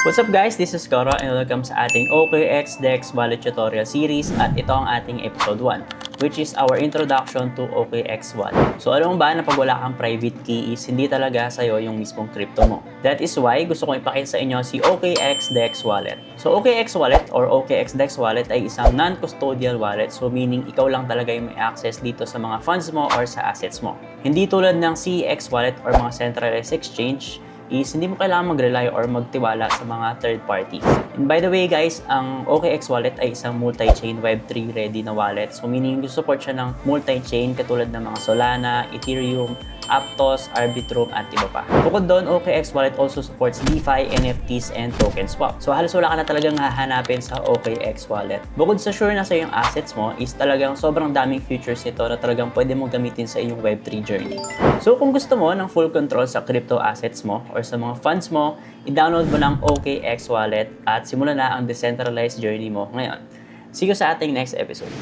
What's up guys? This is Goro and welcome sa ating OKX DEX Wallet Tutorial Series at ito ang ating episode 1, which is our introduction to OKX Wallet. So alam mo ba na pag wala kang private key is hindi talaga sa'yo yung mismong crypto mo. That is why gusto kong ipakita sa inyo si OKX DEX Wallet. So OKX Wallet or OKX DEX Wallet ay isang non-custodial wallet, so meaning ikaw lang talaga yung may access dito sa mga funds mo or sa assets mo. Hindi tulad ng CEX Wallet or mga centralized exchange is hindi mo kailangan mag-rely or magtiwala sa mga third parties. And by the way guys, ang OKX wallet ay isang multi-chain Web3 ready na wallet. So meaning support siya ng multi-chain katulad ng mga Solana, Ethereum, Aptos, Arbitrum at iba pa. Bukod doon, OKX wallet also supports DeFi, NFTs, and token swap. So halos wala ka na talagang hahanapin sa OKX wallet. Bukod sa sure na sa yung assets mo is talagang sobrang daming features nito na talagang pwede mo gamitin sa iyong Web3 journey. So kung gusto mo ng full control sa crypto assets mo or sa mga funds mo, i-download mo ng OKX wallet at simulan na ang decentralized journey mo ngayon. See you sa ating next episode.